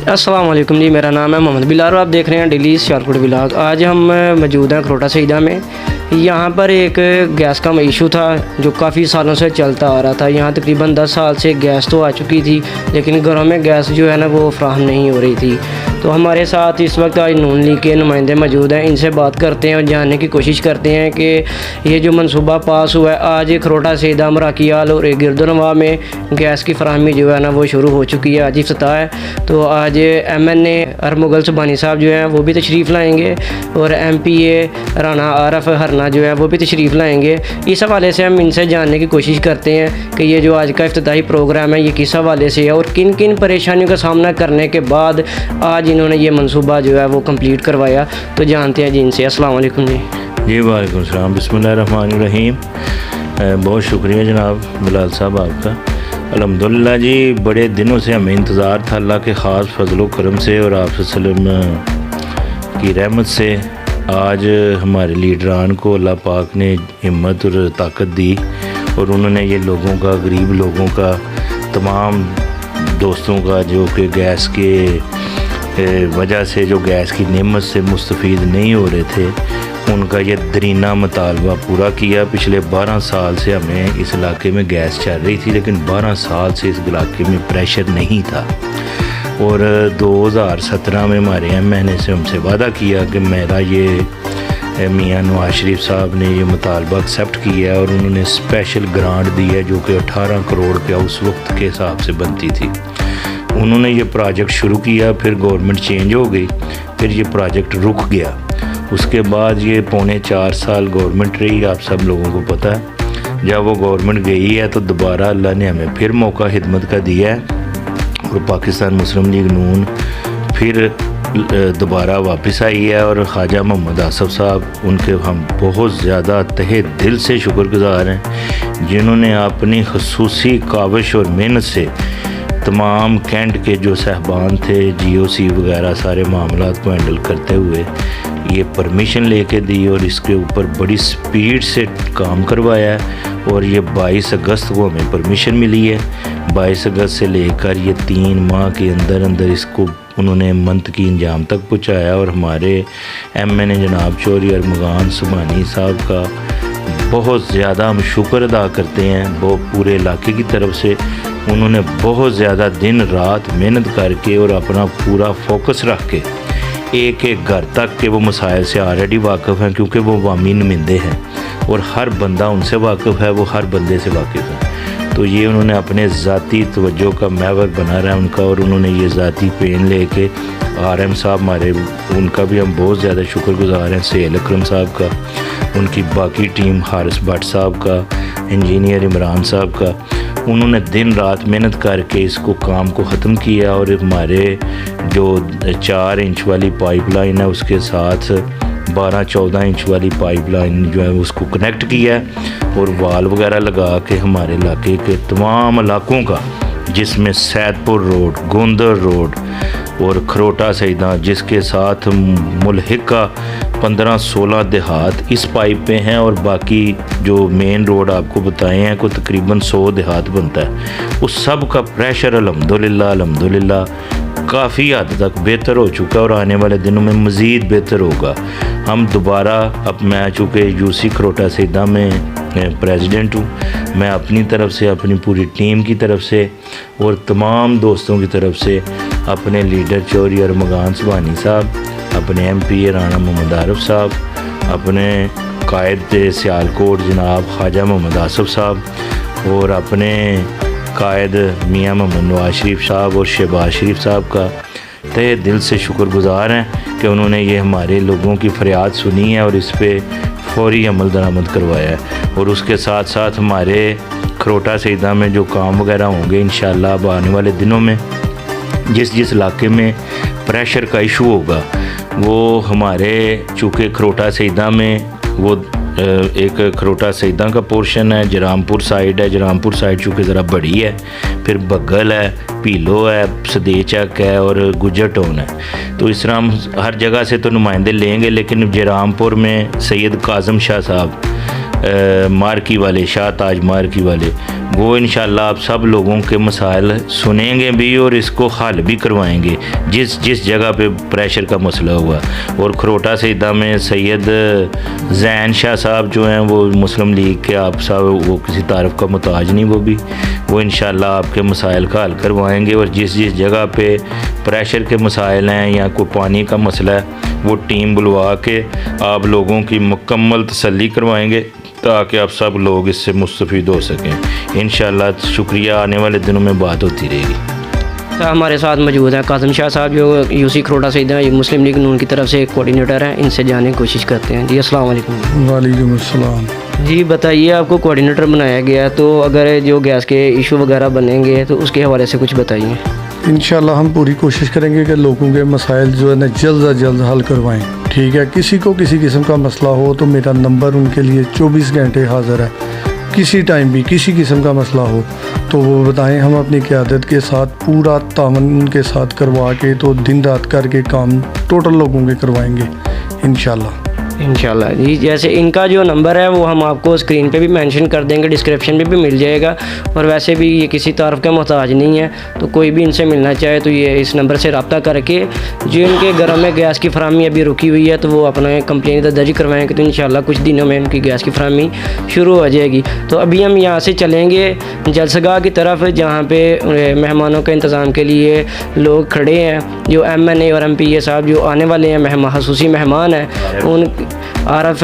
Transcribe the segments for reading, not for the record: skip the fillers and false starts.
अस्सलाम वालेकुम जी, मेरा नाम है मोहम्मद बिलाल और आप देख रहे हैं डेली सियालकोट व्लॉग। आज हम मौजूद हैं खरोटा सईदा में। यहाँ पर एक गैस का इशू था जो काफ़ी सालों से चलता आ रहा था। यहाँ तकरीबन 10 साल से गैस तो आ चुकी थी, लेकिन घरों में गैस जो है ना वो फ्राहम नहीं हो रही थी। तो हमारे साथ इस वक्त आज नून लीग के नुमाइंदे मौजूद हैं। इनसे बात करते हैं और जानने की कोशिश करते हैं कि ये जो मनसूबा पास हुआ है, आज खरोटा सईदा मराकियाल और गिरदोनवा में गैस की फराहमी जो है ना वो शुरू हो चुकी है। आज इफ्तिताह है, तो आज MNA अरमुगल सुबानी साहब जो हैं वो भी तशरीफ़ लाएंगे और MPA राना आरफ हरना जो है वो भी तशरीफ़ लाएंगे। इस हवाले से हम इनसे जानने की कोशिश करते हैं कि ये जो आज का इफ्तिताही प्रोग्राम है ये किस हवाले से है और किन किन परेशानियों का सामना करने के बाद आज इन्होंने ये मनसूबा जो है वो कंप्लीट करवाया। तो जानते हैं जी इनसे। अस्सलाम वालेकुम जी। जी वालेकुम सलाम, बिस्मिल्लाहिर्रहमानिर्रहीम। बहुत शुक्रिया जनाब बिलाल साहब आपका। अल्हम्दुलिल्लाह जी, बड़े दिनों से हमें इंतज़ार था। अल्लाह के ख़ास फजल करम से और आप सल्लम की रहमत से आज हमारे लीडरान को अल्लाह पाक ने हिम्मत और ताकत दी और उन्होंने ये लोगों का, गरीब लोगों का, तमाम दोस्तों का जो कि गैस के वजह से जो गैस की नेमत से मुस्तफ़ीद नहीं हो रहे थे, उनका ये दरीना मुतालबा पूरा किया। पिछले 12 साल से हमें इस इलाके में गैस चल रही थी, लेकिन 12 साल से इस इलाके में प्रेशर नहीं था। और 2017 में हमारे MNA से हमसे वादा किया कि मेरा ये मियाँ नवाज शरीफ साहब ने ये मुतालबा एक्सेप्ट किया और उन्होंने स्पेशल ग्रांट दी है जो कि 18 करोड़ रुपया उस वक्त के हिसाब से बनती थी। उन्होंने ये प्रोजेक्ट शुरू किया, फिर गवर्नमेंट चेंज हो गई, फिर ये प्रोजेक्ट रुक गया। उसके बाद ये 3.25 साल गवर्नमेंट रही, आप सब लोगों को पता है। जब वो गवर्नमेंट गई है तो दोबारा अल्लाह ने हमें फिर मौका खिदमत का दिया है और पाकिस्तान मुस्लिम लीग नून फिर दोबारा वापस आई है। और ख्वाजा मोहम्मद आसफ साहब, उनके हम बहुत ज़्यादा तहे दिल से शुक्रगुज़ार हैं, जिन्होंने अपनी खसूसी काविश और मेहनत से तमाम कैंट के जो साहबान थे, GOC वगैरह सारे मामलात को हैंडल करते हुए ये परमिशन लेके दी और इसके ऊपर बड़ी स्पीड से काम करवाया है। और ये 22 अगस्त को हमें परमिशन मिली है। 22 अगस्त से लेकर ये 3 माह के अंदर अंदर इसको उन्होंने मंथ की इंजाम तक पहुँचाया। और हमारे MNA जनाब चौधरी अरमुगल सुबानी साहब का बहुत ज़्यादा हम शुक्र अदा करते हैं। वो पूरे इलाके की तरफ से उन्होंने बहुत ज़्यादा दिन रात मेहनत करके और अपना पूरा फोकस रख के एक एक घर तक के वो मसाइल से ऑलरेडी वाकिफ़ हैं, क्योंकि वो वामी नुमाइंदे हैं और हर बंदा उनसे वाकिफ़ है, वो हर बंदे से वाकिफ़ है। तो ये उन्होंने अपने ज़ाती तवज्जो का महवर बना रहा है उनका, और उन्होंने ये ज़ाती पेन लेके RM साहब हमारे, उनका भी हम बहुत ज़्यादा शुक्रगुज़ार हैं, सहेल अकरम साहब का, उनकी बाकी टीम, हारिस भट्ट साहब का, इंजीनियर इमरान साहब का, उन्होंने दिन रात मेहनत करके इसको काम को ख़त्म किया। और हमारे जो 4 इंच वाली पाइपलाइन है उसके साथ 12-14 इंच वाली पाइपलाइन जो है उसको कनेक्ट किया और वाल वगैरह लगा के हमारे इलाके के तमाम इलाकों का, जिसमें सैदपुर रोड, गोंदर रोड और खरोटा सईदा, जिसके साथ मुल्हिका 15-16 देहात इस पाइप पे हैं, और बाकी जो मेन रोड आपको बताए हैं को तकरीबन 100 देहात बनता है। उस सब का प्रेशर अल्हम्दुलिल्लाह काफ़ी हद तक बेहतर हो चुका है और आने वाले दिनों में मज़ीद बेहतर होगा। हम दोबारा, अब मैं चूँकि UC खरोटा सईदा में प्रेसिडेंट हूँ, मैं अपनी तरफ से, अपनी पूरी टीम की तरफ से और तमाम दोस्तों की तरफ से, अपने लीडर चौधरी अरमुगल सुबानी साहब, अपने MPA राना मोहम्मद आरफ साहब, अपने कायद सियालकोट जनाब ख्वाजा मोहम्मद आसफ साहब और अपने कायद मियाँ मोहम्मद नवाज शरीफ साहब और शहबाज शरीफ साहब का तहे दिल से शुक्रगुज़ार हैं कि उन्होंने ये हमारे लोगों की फरियाद सुनी है और इस पर फौरी अमल दरामद करवाया है। और उसके साथ साथ हमारे खरोटा सईदा में जो काम वगैरह होंगे इंशाअल्लाह अब आने वाले दिनों में, जिस इलाके में प्रेशर का इशू होगा, वो हमारे चूँकि खरोटा सईदा में वो एक खरोटा सईदा का पोर्शन है, जरामपुर साइड है, जरामपुर साइड चूँकि ज़रा बड़ी है, फिर बग्गल है, पीलो है, सदेचक है और गुजर टाउन है। तो इस तरह हम हर जगह से तो नुमाइंदे लेंगे, लेकिन जरामपुर में सैयद काज़म शाह साहब मार्की वाले, शाह ताज मार्की वाले, وہ انشاءاللہ آپ سب لوگوں کے مسائل سنیں گے بھی اور اس کو حل بھی کروائیں گے جس جگہ پہ پریشر کا مسئلہ ہوا. اور کھروٹا سیدہ میں سید زین شاہ صاحب جو ہیں وہ مسلم لیگ کے آپ صاحب وہ کسی تعارف کا محتاج نہیں وہ انشاءاللہ آپ کے مسائل کا حل کروائیں گے. اور جس جگہ پہ پریشر کے مسائل ہیں یا کوئی پانی کا مسئلہ ہے وہ ٹیم بلوا کے آپ لوگوں کی مکمل تسلی کروائیں گے تاکہ آپ سب لوگ اس سے مستفید ہو سکیں انشاءاللہ. شکریہ. آنے والے دنوں میں بات ہوتی رہے گی. ہمارے ساتھ موجود ہیں قاسم شاہ صاحب جو یوسی کھروٹا سیدہ مسلم لیگ نون کی طرف سے کوارڈینیٹر ہیں. ان سے جاننے کی کوشش کرتے ہیں. جی السلام علیکم. وعلیکم السلام. جی بتائیے, آپ کو کوارڈینیٹر بنایا گیا تو اگر جو گیس کے ایشو وغیرہ بنیں گے تو اس کے حوالے سے کچھ بتائیے. انشاءاللہ ہم پوری کوشش کریں گے کہ لوگوں کے مسائل جو ہے نا جلد از جلد حل کروائیں. ٹھیک ہے, کسی کو کسی قسم کا مسئلہ ہو تو میرا نمبر ان کے لیے 24 گھنٹے حاضر ہے. کسی ٹائم بھی کسی قسم کا مسئلہ ہو تو وہ بتائیں, ہم اپنی قیادت کے ساتھ پورا تعاون ان کے ساتھ کروا کے تو دن رات کر کے کام ٹوٹل لوگوں کے کروائیں گے انشاءاللہ. انشاءاللہ. جی جیسے ان کا جو نمبر ہے وہ ہم آپ کو اسکرین پہ بھی مینشن کر دیں گے, ڈسکرپشن پہ بھی مل جائے گا. اور ویسے بھی یہ کسی تعارف کا محتاج نہیں ہے, تو کوئی بھی ان سے ملنا چاہے تو یہ اس نمبر سے رابطہ کر کے جو ان کے گھروں میں گیس کی فراہمی ابھی رکی ہوئی ہے تو وہ اپنا کمپلین درج کروائیں گے تو انشاءاللہ کچھ دنوں میں ان کی گیس کی فراہمی شروع ہو جائے گی. تو ابھی ہم یہاں سے چلیں گے جلسگاہ کی طرف جہاں پہ مہمانوں کے انتظام کے لیے لوگ کھڑے ہیں. جو MNA اور MPA صاحب جو آنے والے ہیں خصوصی مہمان ہیں, ان عارف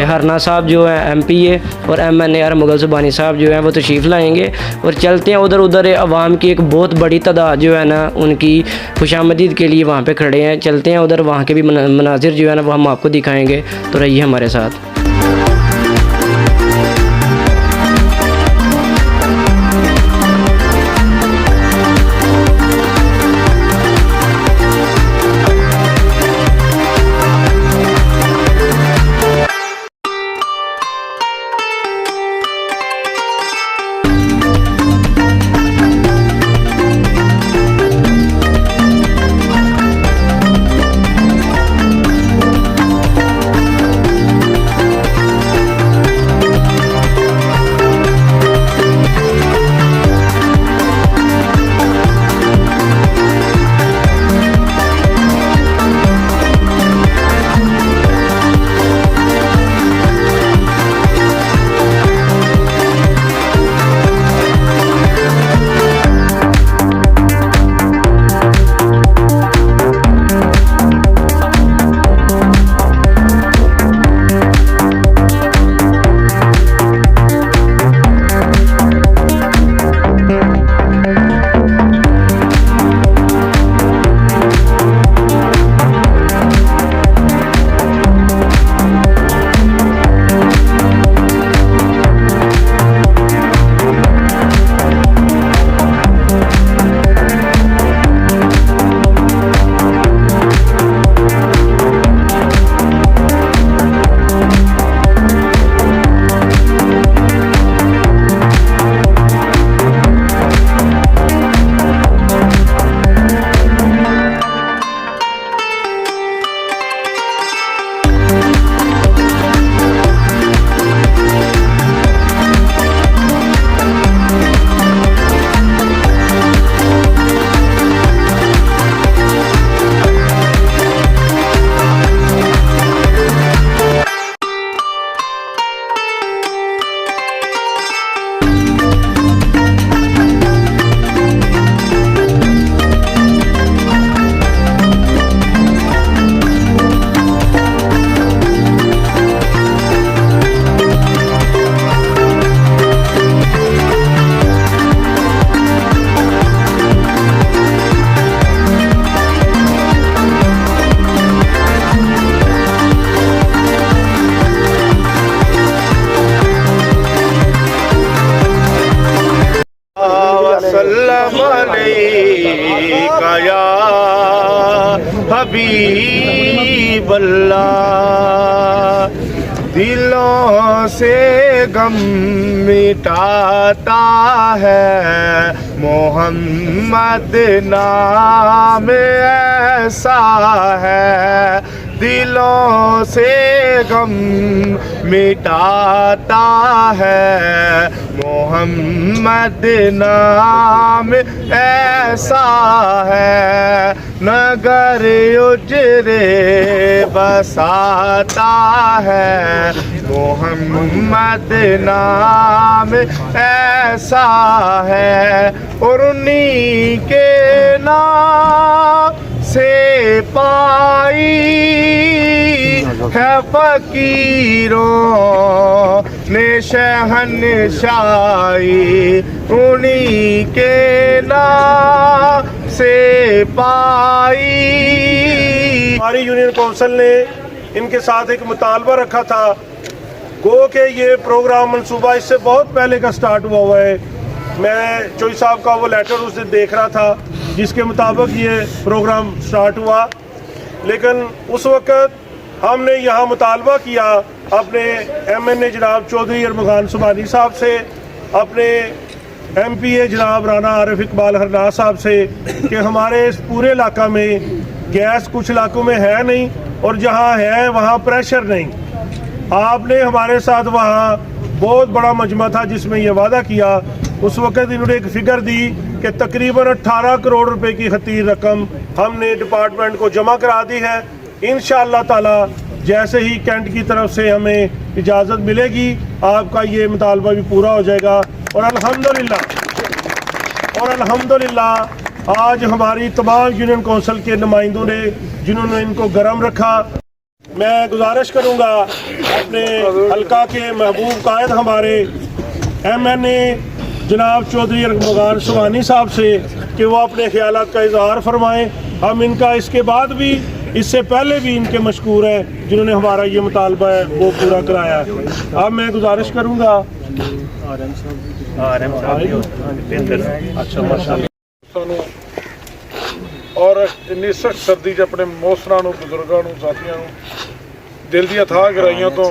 ہرنا صاحب جو ہیں MPA اور MNA اور مغل زبانی صاحب جو ہیں وہ تشریف لائیں گے. اور چلتے ہیں ادھر عوام کی ایک بہت بڑی تعداد جو ہے نا ان کی خوش آمدید کے لیے وہاں پہ کھڑے ہیں. چلتے ہیں ادھر, وہاں کے بھی مناظر جو ہے نا وہ ہم آپ کو دکھائیں گے. تو رہیے ہمارے ساتھ. حبیب اللہ دلوں سے غم مٹاتا ہے محمد نام ایسا ہے दिलों से गम मिटाता है। मोहम्मद नाम ऐसा है नगर उजरे बसाता है। मोहम्मद नाम ऐसा है और उन्हीं के नाम से पाई है फकीरों ने शहनशाही। उन्हीं के नाम से पाई। हमारी यूनियन काउंसिल ने इनके साथ एक मुतालबा रखा था। गो के ये प्रोग्राम मनसूबा इससे बहुत पहले का स्टार्ट हुआ है। मैं चोई साहब का वो लेटर उस दिन देख रहा था जिसके मुताबिक ये प्रोग्राम स्टार्ट हुआ, लेकिन उस वक़्त हमने यहाँ मुतालबा किया अपने MNA जनाब चौधरी अरमगान सुबानी साहब से, अपने MPA जनाब राना आरिफ इकबाल हरनास साहब से कि हमारे इस पूरे इलाका में गैस कुछ इलाकों में है नहीं और जहाँ है वहाँ प्रेशर नहीं। आपने हमारे साथ वहाँ बहुत बड़ा मजमा था जिसमें ये वादा किया। उस वक़्त इन्होंने एक फ़िगर दी कि तकरीबन 18 करोड़ रुपए की खतीर रकम हमने डिपार्टमेंट को जमा करा दी है। इंशाअल्लाह ताला जैसे ही कैंट की तरफ से हमें इजाज़त मिलेगी आपका ये मुतालबा भी पूरा हो जाएगा। और अल्हम्दुलिल्लाह आज हमारी तमाम यूनियन काउंसिल के नुमाइंदों ने जिन्होंने इनको गर्म रखा। मैं गुजारिश करूँगा अपने हल्का के महबूब कायद हमारे MNA जनाब चौधरी अरमगान सुबानी साहब से कि वो अपने ख्यालात का इजहार फरमाएं। हम इनका इसके बाद भी इससे पहले भी इनके मशकूर हैं जिन्होंने हमारा ये मुतालबा है वो पूरा कराया है। अब मैं गुजारिश करूँगा अच्छा माशाअल्लाह और इन्नी सख्त सर्दी च अपने मोसरां नूं बुजुर्गां नूं साथियां नूं दिल दी अथाह गहराइयां तो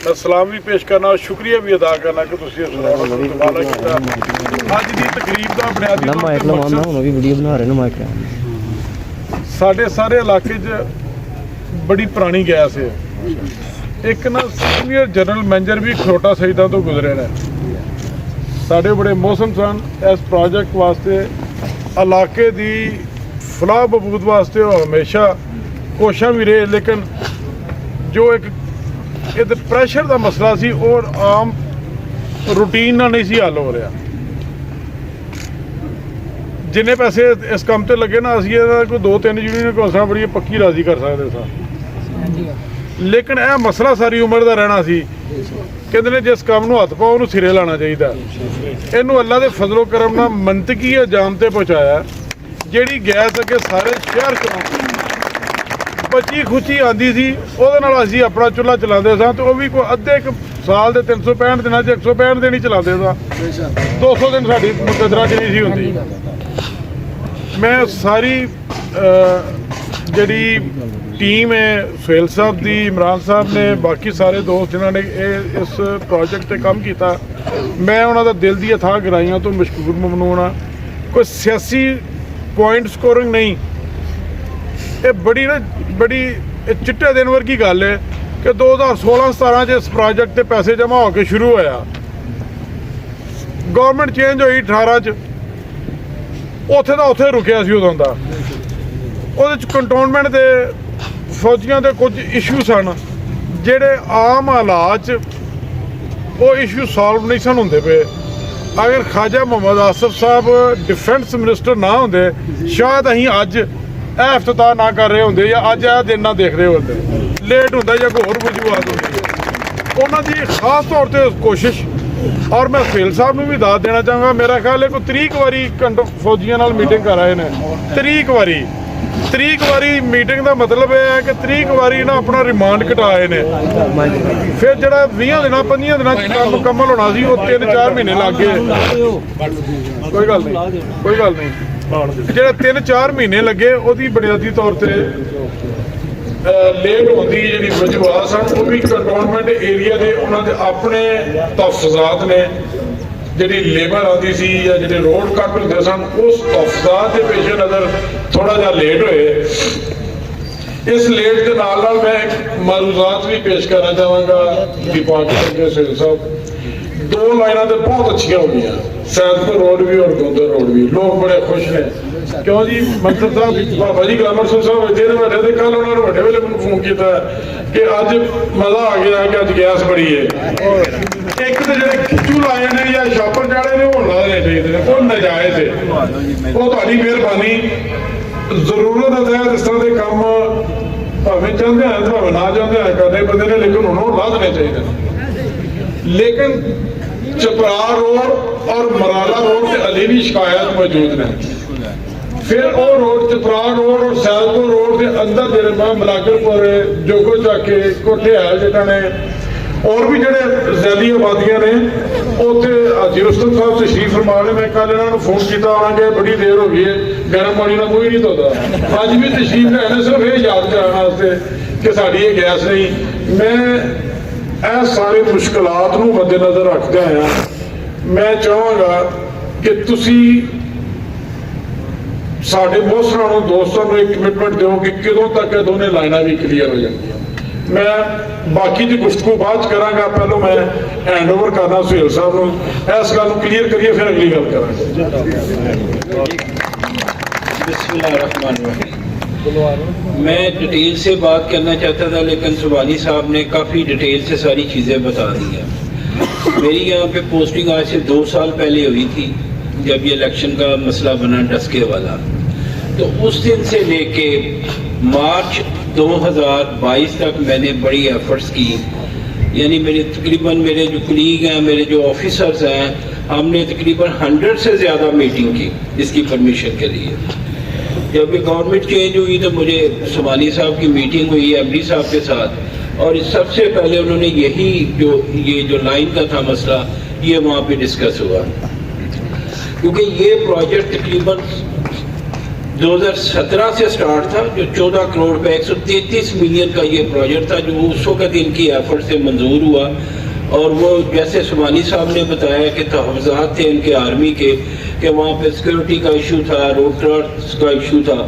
मैं सलाम भी पेश करना और शुक्रिया भी अदा करना कि तुसीं इस इस्तेमाल कीता। अज दी तकरीब दा बुनियादी साडे सारे इलाके च बड़ी पुरानी गैस है। एक ना सीनियर जनरल मैनेजर भी खरोटा सईदा तो गुजरे ने। साडे बड़े मौसम सन इस प्रोजेक्ट वास्ते इलाके दी फलाह बबूद वास्ते हमेशा कोशिशां भी रहे, लेकिन जो एक प्रेशर का मसला सी और आम रूटीन ना नहीं सी हल हो रहा। जिन्ने पैसे इस काम ते लगे ना असीं कोई 2-3 यूनियन काउंसिल बड़ी पक्की राजी कर सकते सा, लेकिन यह मसला सारी उम्र का रहना सी। कहते ने जिस काम नूं हथ पाओ उन्होंने सिरे लाना चाहिए। इनू अल्लाह के फजलो करम नाल मंतकी अंजाम ते पहुँचाया। जिहड़ी गैस अगे सारे शहर च बची खुची आती सी ਉਹਦੇ ਨਾਲ ਅਸੀਂ अपना चूल्हा चलाते सां तो भी कोई अद्धे साल के 365 दिनों 165 दिन ही चलाते सा। 200 दिन साड़ी मुकदरा च नहीं सी हुंदी। मैं सारी जिहड़ी टीम है सुहेल साहब दी, इमरान साहब ने, बाकी सारे दोस्त जिन्होंने इस प्रोजेक्ट पर काम किया, मैं उन्होंने दिल दी अथाह गहराइयां तो मशकूर ममनून हाँ। कोई सियासी पॉइंट स्कोरिंग नहीं, ये बड़ी चिट्टे दिन वर्गी गल है कि 2016-17 इस प्रोजेक्ट ते पैसे जमा होकर शुरू होया। गवर्नमेंट चेंज हुई 18 च, उत्थे दा उत्थे रुकिया सी उदों दा। ਉਹਦੇ ਚ ਕੰਟੋਨਮੈਂਟ ਦੇ ਫੌਜੀਆਂ ਦੇ ਕੁਝ ਇਸ਼ੂ ਸਨ ਜਿਹੜੇ ਆਮ ਹਾਲਾਤ 'ਚ ਉਹ ਇਸ਼ੂ ਸੋਲਵ ਨਹੀਂ ਸਨ ਹੁੰਦੇ ਪਏ। ਅਗਰ ਖਾਜਾ ਮੁਹੰਮਦ ਆਸਫ ਸਾਹਿਬ ਡਿਫੈਂਸ ਮਿਨਿਸਟਰ ਨਾ ਹੁੰਦੇ ਸ਼ਾਇਦ ਅਸੀਂ ਅੱਜ ਇਹ ਇਫਤਤਾਹ ਨਾ ਕਰ ਰਹੇ ਹੁੰਦੇ ਜਾਂ ਅੱਜ ਇਹ ਦਿਨ ਨਾ ਦੇਖ ਰਹੇ ਹੁੰਦੇ। ਲੇਟ ਹੁੰਦਾ ਜਾਂ ਕੋਈ ਹੋਰ ਵਜੂਹਾਤ ਹੁੰਦੀ। ਉਹਨਾਂ ਦੀ ਖਾਸ ਤੌਰ ਤੇ ਕੋਸ਼ਿਸ਼ और मैं सुहेल साहब ਨੂੰ भी दाद देना चाहूँगा। मेरा ख्याल है कोई 30 वारी फौजियों नाल मीटिंग कर आए हैं। 30 वारी मीटिंग का मतलब यह है कि 30 वारी ना अपना रिमांड कटाए ने। फिर जो 20 दिन 15 दिन काम मुकम्मल होना सी वो 3-4 महीने लग गए। कोई गल नहीं जो 3-4 महीने लगे उसकी बुनियादी तौर पर लेट होती जी वजूहत सन वो भी कंटोनमेंट एरिया के उन्होंने अपने तहफात ने जी लेबर आती सी या जो रोड कट होंगे सन उस तहफात के पेश नज़र थोड़ा जहा लेट होए। ਇਸ ਲੇਟ ਦੇ ਨਾਲ ਮੈਂ ਇੱਕ ਮਾਲੂਮਾਤ ਵੀ ਪੇਸ਼ ਕਰਨਾ ਚਾਹਾਂਗਾ ਡਿਪਾਰਟਮੈਂਟ ਦੇ ਸਾਹਿਬ। 2 ਲਾਈਨਾਂ ਤੇ ਬਹੁਤ ਅੱਛੀਆਂ ਹੋ ਗਈਆਂ, ਸੈਦਪੁਰ ਰੋਡ ਵੀ ਔਰ ਗੋਂਦਰ ਰੋਡ ਵੀ, ਲੋਕ ਬੜੇ ਖੁਸ਼ ਨੇ। ਕਿਉਂ ਜੀ ਮੰਤਰ ਸਾਹਿਬ ਬਾਬਾ ਜੀ ਗ੍ਰਾਮਰ ਸਾਹਿਬ ਇੱਥੇ ਦੇ ਬੈਠੇ ਤੇ ਕੱਲ ਉਹਨਾਂ ਨੇ ਵੱਡੇ ਵੇਲੇ ਮੈਨੂੰ ਫੋਨ ਕੀਤਾ ਕਿ ਅੱਜ ਮਜ਼ਾ ਆ ਗਿਆ ਕਿ ਅੱਜ ਗੈਸ ਬੜੀ ਹੈ। ਇੱਕ ਤੇ ਜਿਹੜੇ ਖਿੱਚੂ ਲਾਏ ਨੇ ਜਾਂ ਛਾਪਰ ਚਾੜੇ ਨੇ ਉਹ ਲਾਣੇ ਚਾਹੀਦੇ ਨੇ, ਉਹ ਨਜਾਇਜ਼ ਹੈ। ਉਹ ਤੁਹਾਡੀ ਮਿਹਰਬਾਨੀ, ਜ਼ਰੂਰਤ ਹੈ ਇਸ ਤਰ੍ਹਾਂ ਦੇ ਕੰਮ ਭਾਵੇਂ ਚਾਹੁੰਦੇ ਆ ਭਾਵੇਂ ਨਾ ਚਾਹੁੰਦੇ ਆ ਕਰਨੇ ਬੰਦੇ ਨੇ, ਲੇਕਿਨ ਹੁਣ ਉਹ ਲਾ ਦੇਣੇ ਚਾਹੀਦੇ ਨੇ। ਲੇਕਿਨ ਚਪਰਾ ਰੋਡ ਔਰ ਮਰਾਲਾ ਰੋਡ ਤੇ ਅਲੀ ਵੀ ਸ਼ਿਕਾਇਤ ਮੌਜੂਦ ਨੇ। ਫਿਰ ਉਹ ਰੋਡ ਚਪਰਾ ਰੋਡ ਔਰ ਸੈਦਪੁਰ ਰੋਡ ਦੇ ਅੰਦਰ ਜਿਹੜੇ ਮਲਾਕਰਪੁਰ ਜੋਗੋ ਚੱਕੇ ਕੋਠੇ ਹੈ ਜਿਹਨਾਂ ਨੇ ਔਰ ਵੀ ਜਿਹੜੇ ਜ਼ੈਲੀ ਆਬਾਦੀਆਂ ਨੇ ਉੱਥੇ ਹਾਜੀ ਰੁਸਤਮ ਸਾਹਿਬ ਤਸ਼ਰੀਫ ਫਰਮਾ ਰਹੇ। ਮੈਂ ਕੱਲ ਇਹਨਾਂ ਨੂੰ ਫੋਨ ਕੀਤਾ ਉਹਨਾਂ ਕਿ ਬੜੀ ਦੇਰ ਹੋ ਗਈ ਹੈ, ਗਰਮ ਪਾਣੀ ਨਾਲ ਮੂੰਹ ਹੀ ਨਹੀਂ ਧੋਦਾ। ਅੱਜ ਵੀ ਤਸ਼ਰੀਫ ਲੈਣੇ ਸਿਰਫ ਇਹ ਯਾਦ ਕਰਾਉਣ ਵਾਸਤੇ ਕਿ ਸਾਡੀ ਇਹ ਗੈਸ ਨਹੀਂ। ਮੈਂ ਇਹ ਸਾਰੇ ਮੁਸ਼ਕਲਾਤ ਨੂੰ ਮੱਦੇਨਜ਼ਰ ਰੱਖਦੇ ਹੋਇਆ ਮੈਂ ਚਾਹਾਂਗਾ ਕਿ ਤੁਸੀਂ ਸਾਡੇ ਬਹੁਤ ਸਾਰੇ ਦੋਸਤਾਂ ਨੂੰ ਇੱਕ ਕਮਿਟਮੈਂਟ ਦਿਓ ਕਿ ਕਦੋਂ ਤੱਕ ਇਹ ਦੋਨੇ ਲਾਈਨਾਂ ਵੀ ਕਲੀਅਰ ਹੋ ਜਾਣਗੀਆਂ। ਮੈਂ ਬਾਕੀ ਦੀ ਗੁਫ਼ਤਗੂ ਬਾਅਦ 'ਚ ਕਰਾਂਗਾ, ਪਹਿਲਾਂ ਮੈਂ ਹੈਂਡ ਓਵਰ ਕਰਨਾ ਸੁਹੇਲ ਸਾਹਿਬ ਨੂੰ। ਇਸ ਗੱਲ ਨੂੰ ਕਲੀਅਰ ਕਰੀਏ ਫਿਰ ਅਗਲੀ ਗੱਲ ਕਰਾਂਗੇ। मैं डिटेल से बात करना चाहता था, लेकिन सुबानी साहब ने काफ़ी डिटेल से सारी चीज़ें बता दी हैं। मेरी यहाँ पे पोस्टिंग आज से 2 साल पहले हुई थी जब ये इलेक्शन का मसला बना डस्के वाला। तो उस दिन से लेके मार्च 2022 तक मैंने बड़ी एफर्ट्स की, यानी मेरे जो कलीग हैं, मेरे जो ऑफिसर्स हैं, हमने तकरीबन 100 से ज़्यादा मीटिंग की इसकी परमिशन के लिए। जब ये गवर्नमेंट चेंज हुई तो मुझे सुबानी साहब की मीटिंग हुई एमडी साहब के साथ, और सबसे पहले उन्होंने ये जो लाइन का था मसला ये वहाँ पे डिस्कस हुआ, क्योंकि ये प्रोजेक्ट तकरीबन 2017 से स्टार्ट था, जो 14 करोड़ पे 133 मिलियन का ये प्रोजेक्ट था, जो उस वक्त इनकी एफर्ट से मंजूर हुआ। और वो जैसे सुबानी साहब ने बताया कि तहफ़्ज़ात थे इनके आर्मी के, कि वहाँ पे सिक्योरिटी का इशू था, रोड ट्रांसपोर्ट का इशू था।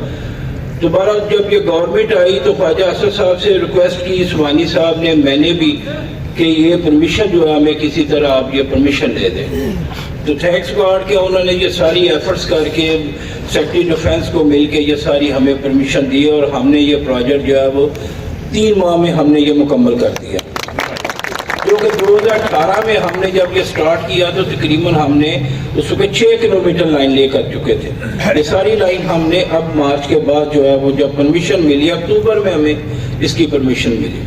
दोबारा जब ये गवर्नमेंट आई तो ख्वाजा असद साहब से रिक्वेस्ट की सुबानी साहब ने, मैंने भी, कि ये परमिशन जो है हमें किसी तरह आप ये परमिशन दे दें। तो थैंक्स गॉड कि उन्होंने ये सारी एफर्ट्स करके सेक्रेटरी डिफेंस को मिल के ये सारी हमें परमिशन दी, और हमने ये प्रोजेक्ट जो है वो 3 माह में हमने ये मुकम्मल कर दिया। क्योंकि 2018 में हमने जब ये स्टार्ट किया तो तकरीबन हमने उस वक्त 6 किलोमीटर लाइन ले कर चुके थे। ये सारी लाइन हमने अब मार्च के बाद जो है वो जब परमिशन मिली, अक्टूबर में हमें इसकी परमिशन मिली।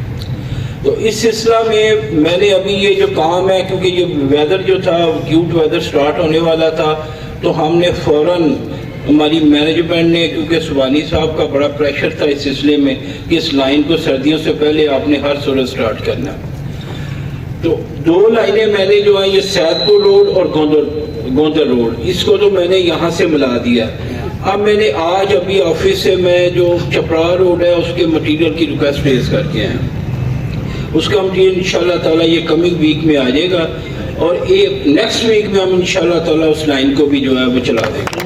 तो इस सिलसिला में मैंने अभी ये जो काम है, क्योंकि ये वेदर जो था एक्यूट वेदर स्टार्ट होने वाला था, तो हमने फ़ौरन हमारी मैनेजमेंट ने, क्योंकि सुबानी साहब का बड़ा प्रेशर था इस सिलसिले में कि इस लाइन को सर्दियों से पहले आपने हर सूरत स्टार्ट करना। तो 2 लाइनें मैंने जो है ये सैदपुर रोड और गोंदर रोड, इसको तो मैंने यहाँ से मिला दिया। अब मैंने आज अभी ऑफिस से मैं जो चपरा रोड है उसके मटेरियल की रिक्वेस्ट रेज करके आए, उसका मटेरियल इंशाल्लाह ताला ये कमिंग वीक में आ जाएगा, और एक नेक्स्ट वीक में हम इंशाल्लाह ताला उस लाइन को भी जो है वो चला देंगे।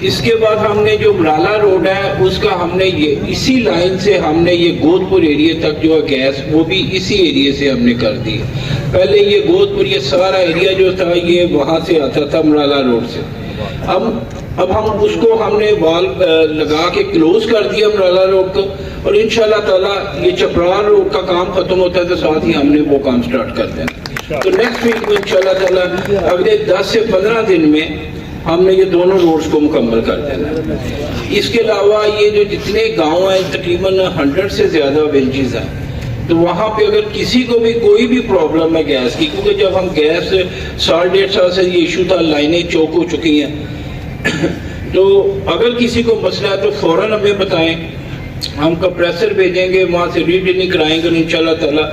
इसके बाद हमने जो मराला रोड है उसका हमने ये इसी लाइन से हमने ये गोदपुर एरिया तक जो है गैस वो भी इसी एरिया से हमने कर दी। पहले ये गोदपुर ये सारा एरिया जो था ये वहाँ से आता था मराला रोड से। अब हम उसको हमने वाल लगा के क्लोज कर दिया मराला रोड को, और इंशाल्लाह ताला ये चपरा रोड का काम खत्म होता है तो साथ ही हमने वो काम स्टार्ट कर देना। तो नेक्स्ट वीक में इंशाल्लाह ताला अगले 10 से 15 दिन में हमने ये दोनों रोड्स को मुकम्मल कर देना। इसके अलावा ये जो जितने गांव हैं तकरीबन 100 से ज़्यादा विलेजेस हैं, तो वहाँ पे अगर किसी को भी कोई भी प्रॉब्लम है गैस की, क्योंकि जब हम गैस 1.5 साल से ये इशू था, लाइनें चौक हो चुकी हैं, तो अगर किसी को मसला है तो फ़ौरन हमें बताएं, हम कंप्रेसर भेजेंगे, वहाँ से रीड्रिलिंग कराएंगे, और इंशाल्लाह ताला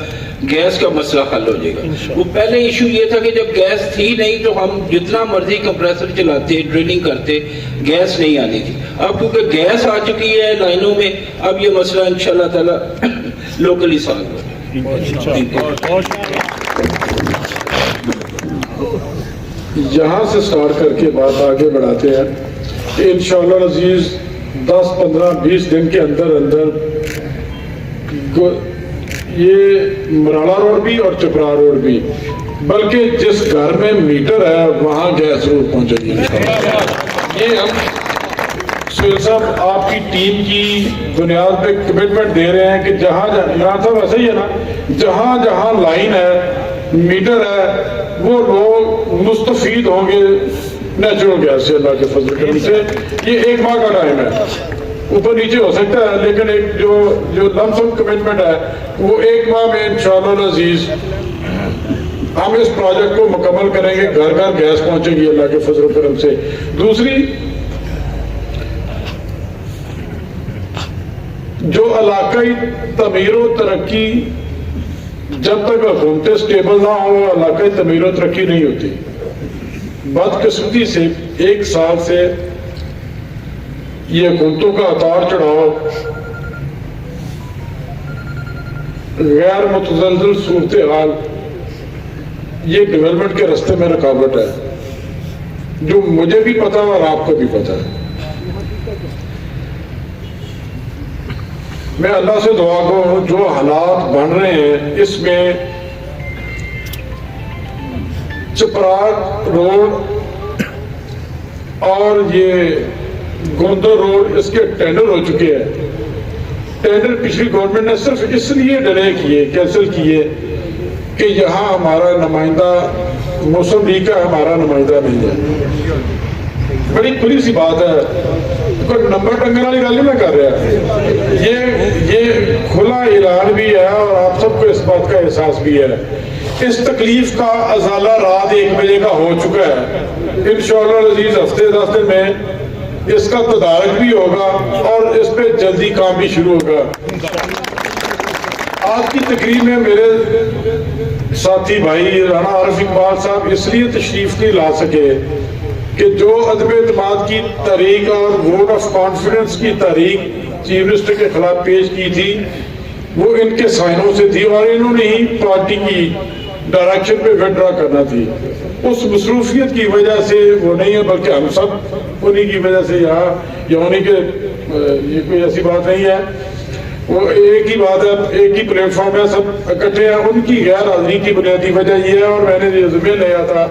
गैस का मसला हल हो जाएगा। वो पहले इशू ये था कि जब गैस थी नहीं तो हम जितना मर्जी कंप्रेसर चलाते, ड्रिलिंग करते, गैस नहीं आनी थी। अब क्योंकि गैस आ चुकी है लाइनों में, अब ये मसला इंशाल्लाह ताला लोकली सॉल्व हो जाएगा। यहाँ से स्टार्ट करके बात आगे बढ़ाते हैं कि इंशाअल्लाह अजीज 10-15-20 दिन के अंदर ये मराड़ा रोड भी और चपरा रोड भी, बल्कि जिस घर में मीटर है वहाँ गैस जरूर पहुँचेगी। ये हम सुहेल साहब आपकी टीम की बुनियाद पे कमिटमेंट दे रहे हैं कि जहाँ यहाँ साहब ऐसा ही है ना, जहाँ जहाँ लाइन है, मीटर है, वो लोग मुस्तफीद होंगे नेचुरल गैस से, अल्लाह के फजल करम से। ये 1 माह का टाइम है, ऊपर नीचे हो सकता है, लेकिन एक जो लमसम कमिटमेंट है वो 1 माह में इंशाअल्लाह अजीज हम इस प्रोजेक्ट को मुकम्मल करेंगे, घर घर गैस पहुंचेगी अल्लाह के फजल करम से। दूसरी, जो इलाकाई तमीर व तरक्की, जब तक हुकूमतें स्टेबल ना हो इलाकाई तमीर व तरक्की नहीं होती। बदकिस्मती से 1 साल से ये हुकूमतों का उतार चढ़ाव, गैर मुतज़लज़ल सूरत हाल, ये डेवलपमेंट के रास्ते में रुकावट है, जो मुझे भी पता है और आपको भी पता है। मैं अल्लाह से दुआ करूं, जो हालात बन रहे हैं इसमें चपराग रोड और ये गोंदर रोड, इसके टेंडर हो चुके हैं। टेंडर पिछली गवर्नमेंट ने सिर्फ इसलिए डिले किए, कैंसिल किए कि यहाँ हमारा नुमाइंदा मौसम लीग का हमारा नुमाइंदा नहीं है। बड़ी खुली सी बात है, कोई नंबर टंगने वाली गल नहीं मैं कर रहा, ये खुला ऐलान भी है और आप सबको इस बात का एहसास भी है। इस तकलीफ का अजाला रात 1 बजे का हो चुका है। इंशाअल्लाह अजीज हफ्ते 10 दिन में इसका तदारक भी होगा और इस पे जल्दी काम भी शुरू होगा। आज की तकरीर में मेरे साथी भाई राणा आरिफ इकबाल साहब इसलिए तशरीफ नहीं ला सके कि जो अदब एतमाद की तारीख और वोट ऑफ कॉन्फिडेंस की तारीख चीफ मिनिस्टर के खिलाफ पेश की थी, वो इनके साइनों से थी और इन्होंने ही पार्टी की डायरेक्शन पे विड्रॉ करना थी। उस मसरूफियत की वजह से वो नहीं है, बल्कि हम सब उन्हीं की वजह से यहाँ या उन्हीं के, ये कोई ऐसी बात नहीं है, वो एक ही बात है, एक ही प्लेटफॉर्म है, सब इकट्ठे हैं। उनकी गैर हाजिरी की बुनियादी वजह ये है, और मैंने ये ज़िम्मेदारी लिया था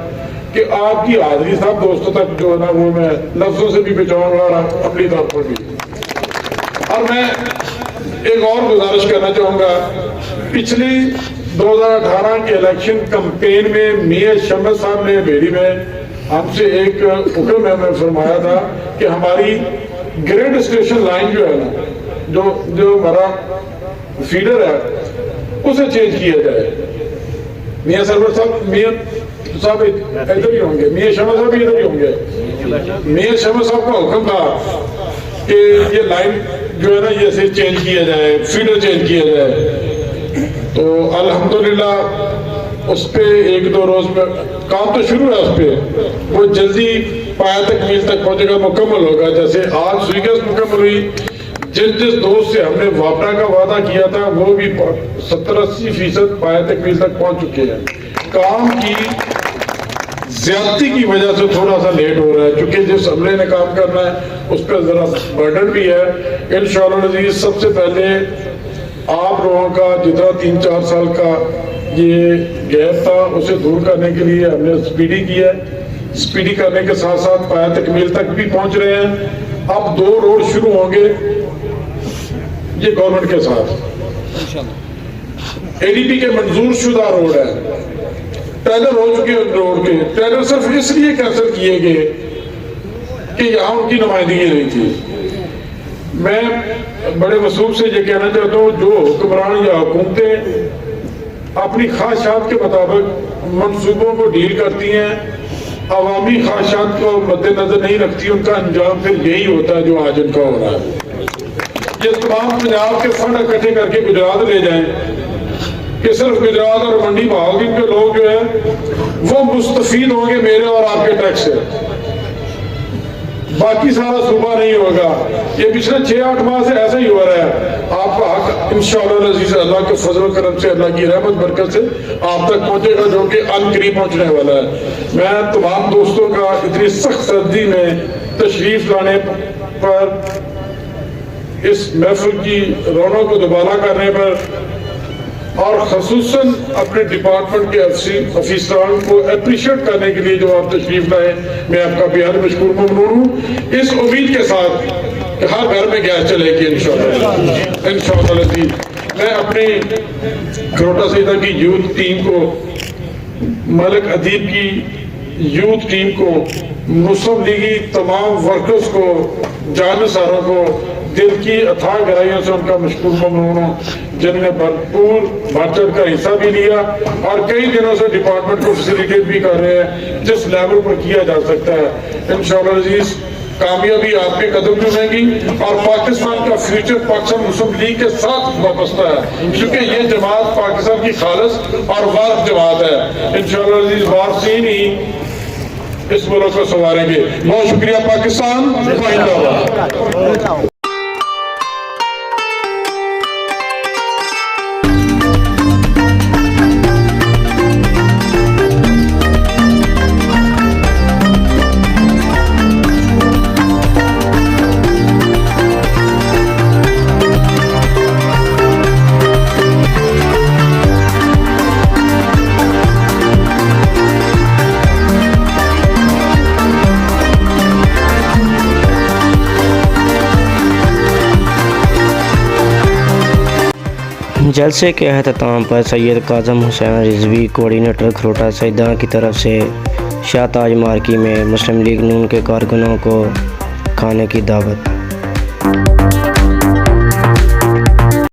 कि आपकी हाजिरी सब दोस्तों तक जो है ना वो मैं लफ्जों से भी पहुंचाऊंगा और अपनी तौर पर भी। और मैं एक और गुजारिश करना चाहूँगा, पिछली 2018 के इलेक्शन कैंपेन में मियां शमस साहब ने बेरी में हमसे एक हुक्म में फरमाया था कि हमारी ग्रेड स्टेशन लाइन जो है ना, जो हमारा फीडर है उसे चेंज किया जाए। मियां सरवर साहब, मियां साहब इधर ही होंगे, मियां शमस साहब भी इधर ही होंगे। मियां शमस साहब का हुक्म था कि ये लाइन जो है ना ये से चेंज किया जाए, फीडर चेंज किया जाए। तो अल्हम्दुलिल्लाह उस पे 1-2 रोज में काम तो शुरू है, उस पे वो जल्दी पाया तकमील तक पहुंचेगा, मुकम्मल होगा। जैसे आज स्वीगस मुकम्मल हुई, जिस दोस्त से हमने वापडा का वादा किया था वो भी 70-80% पाया तकमील तक पहुंच चुके हैं। काम की ज्यादती की वजह से थोड़ा सा लेट हो रहा है, क्योंकि जिस अमले ने काम करना है उस पर जरा बर्डन भी है। इंशाअल्लाह अज़ीज़ सबसे पहले आप लोगों का जितना 3-4 साल का ये गैप था उसे दूर करने के लिए हमने स्पीडी की है। स्पीडी करने के साथ साथ पाया तकमील तक भी पहुंच रहे हैं। अब 2 रोड शुरू होंगे ये गवर्नमेंट के साथ। एडीपी के मंजूर शुदा रोड है, टेंडर हो चुके हैं रोड के। टेंडर सिर्फ इसलिए कैंसिल किए गए कि यहाँ उनकी नुमाइंदगी नहीं थी। मैं बड़े वसूब से ये कहना चाहता हूँ, जो हुक्मरान या हुकूमतें अपनी ख्वाहिशात के मुताबिक मंसूबों को डील करती हैं, अवामी ख्वाहिशात को मद्देनजर नहीं रखती, उनका अंजाम फिर यही होता है जो आज इनका हो रहा है। ये तमाम पंजाब के फंड इकट्ठे करके गुजरात ले जाएं कि सिर्फ गुजरात और मंडी बहावलपुर के लोग जो है वो मुस्तफीद होंगे मेरे और आपके टैक्स से, बाकी सारा सूबा नहीं होगा। ये पिछले 6-8 माह से ऐसा ही हो रहा है। आपका हक इंशाअल्लाह अज़ीज़ अल्लाह के फजल करम से, अल्लाह की रहमत बरकत से आप तक पहुंचेगा, जो कि अनकरीब पहुंचने वाला है। मैं तमाम दोस्तों का इतनी सख्त सर्दी में तशरीफ लाने पर इस महफिल की रौनक को दोबारा करने पर और खसूसन अपने डिपार्टमेंट के अफसरान को अप्रिशिएट करने के लिए जो आप तशरीफ लाए, मैं आपका बेहद मशकूर ममनून हूँ, इस उम्मीद के साथ कि हर घर में गैस चलेगी इंशाअल्लाह। मैं अपनी खरोटा सईदा की यूथ टीम को, मलिक अदीब की यूथ टीम को, मुस्लिम लीगी तमाम वर्कर्स को, जानसारों को दिल की अथाह गहराइयों से उनका मशकूर ममनून हूँ, जिन्होंने भरपूर बढ़ चढ़ कर हिस्सा भी लिया और कई दिनों से डिपार्टमेंट को फैसिलिटेट भी कर रहे हैं जिस लेवल पर किया जा सकता है। इंशाअल्लाह अजीज कामयाबी आपके कदम में रहेगी और पाकिस्तान का फ्यूचर पाकिस्तान मुस्लिम लीग के साथ वाबस्ता है, क्योंकि ये जमात पाकिस्तान की खालिस और वारिस जमात है। इंशाअल्लाह अजीज वारसीन ही इस मुल्क को संवारेंगे। बहुत शुक्रिया पाकिस्तान, जिंदाबाद। जलसे के अहतमाम पर सैयद काज़म हुसैन रिजवी कोऑर्डिनेटर खरोटा सईदा की तरफ से शाहताज मार्की में मुस्लिम लीग नून के कारकुनों को खाने की दावत।